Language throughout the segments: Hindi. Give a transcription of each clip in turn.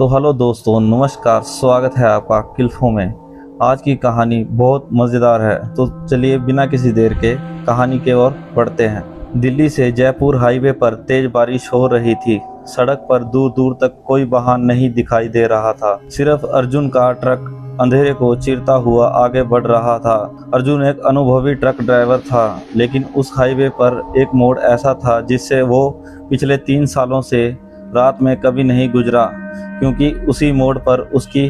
तो हेलो दोस्तों, नमस्कार। स्वागत है आपका किल्फो में। आज की कहानी बहुत मज़ेदार है, तो चलिए बिना किसी देर के कहानी की ओर बढ़ते हैं। दिल्ली से जयपुर हाईवे पर तेज बारिश हो रही थी। सड़क पर दूर दूर तक कोई वाहन नहीं दिखाई दे रहा था। सिर्फ अर्जुन का ट्रक अंधेरे को चीरता हुआ आगे बढ़ रहा था। अर्जुन एक अनुभवी ट्रक ड्राइवर था, लेकिन उस हाईवे पर एक मोड़ ऐसा था जिससे वो पिछले 3 सालों से रात में कभी नहीं गुजरा, क्योंकि उसी मोड़ पर उसकी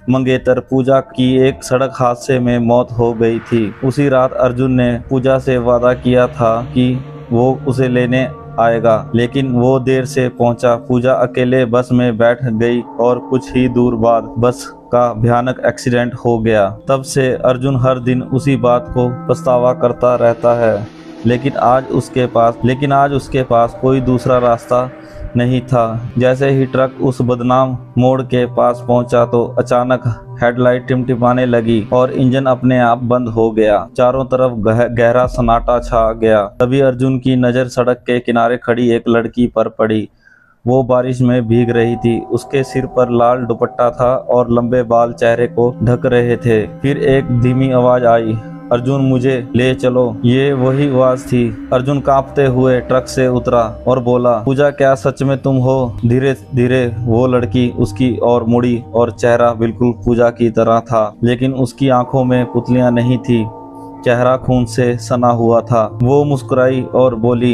मंगेतर पूजा की एक सड़क हादसे में मौत हो गई थी। उसी रात अर्जुन ने पूजा से वादा किया था कि वो उसे लेने आएगा, लेकिन वो देर से पहुंचा। पूजा अकेले बस में बैठ गई और कुछ ही दूर बाद बस का भयानक एक्सीडेंट हो गया। तब से अर्जुन हर दिन उसी बात को पछतावा करता रहता है, लेकिन आज उसके पास कोई दूसरा रास्ता नहीं था। जैसे ही ट्रक उस बदनाम मोड़ के पास पहुंचा तो अचानक हेडलाइट टिमटिमाने लगी और इंजन अपने आप बंद हो गया। चारों तरफ गहरा सन्नाटा छा गया। तभी अर्जुन की नज़र सड़क के किनारे खड़ी एक लड़की पर पड़ी। वो बारिश में भीग रही थी। उसके सिर पर लाल दुपट्टा था और लंबे बाल चेहरे को ढक रहे थे। फिर एक धीमी आवाज आई, अर्जुन मुझे ले चलो। ये वही आवाज थी। अर्जुन कांपते हुए ट्रक से उतरा और बोला, पूजा क्या सच में तुम हो? धीरे धीरे वो लड़की उसकी ओर मुड़ी और चेहरा बिल्कुल पूजा की तरह था, लेकिन उसकी आंखों में पुतलियां नहीं थी। चेहरा खून से सना हुआ था। वो मुस्कुराई और बोली,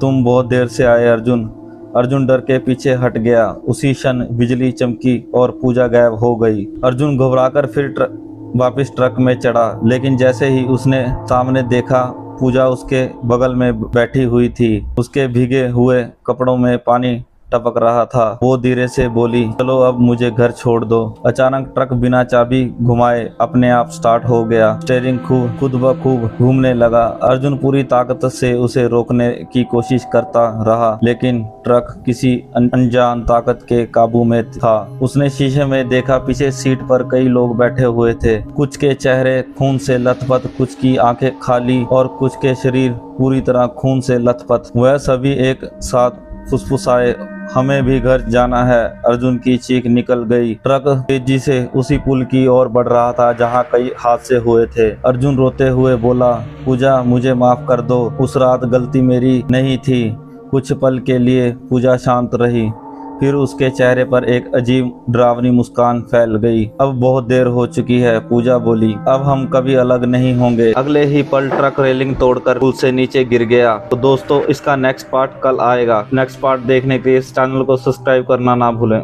तुम बहुत देर से आए अर्जुन। अर्जुन डर के पीछे हट गया। उसी क्षण बिजली चमकी और पूजा गायब हो गई। अर्जुन घबराकर फिर वापस ट्रक में चढ़ा, लेकिन जैसे ही उसने सामने देखा, पूजा उसके बगल में बैठी हुई थी। उसके भीगे हुए कपड़ों में पानी टपक रहा था। वो धीरे से बोली, चलो अब मुझे घर छोड़ दो। अचानक ट्रक बिना चाबी घुमाए अपने आप स्टार्ट हो गया। स्टीयरिंग खुद ब खुद घूमने लगा। अर्जुन पूरी ताकत से उसे रोकने की कोशिश करता रहा, लेकिन ट्रक किसी अनजान ताकत के काबू में था। उसने शीशे में देखा, पीछे सीट पर कई लोग बैठे हुए थे। कुछ के चेहरे खून से लथपथ, कुछ की आंखें खाली और कुछ के शरीर पूरी तरह खून से लथपथ। वह सभी एक साथ फुसफुसाए, हमें भी घर जाना है। अर्जुन की चीख निकल गई। ट्रक तेजी से उसी पुल की ओर बढ़ रहा था जहां कई हादसे हुए थे। अर्जुन रोते हुए बोला, पूजा मुझे माफ कर दो। उस रात गलती मेरी नहीं थी। कुछ पल के लिए पूजा शांत रही, फिर उसके चेहरे पर एक अजीब डरावनी मुस्कान फैल गई। अब बहुत देर हो चुकी है, पूजा बोली, अब हम कभी अलग नहीं होंगे। अगले ही पल ट्रक रेलिंग तोड़कर पुल से नीचे गिर गया। तो दोस्तों, इसका नेक्स्ट पार्ट कल आएगा। नेक्स्ट पार्ट देखने के लिए इस चैनल को सब्सक्राइब करना ना भूलें।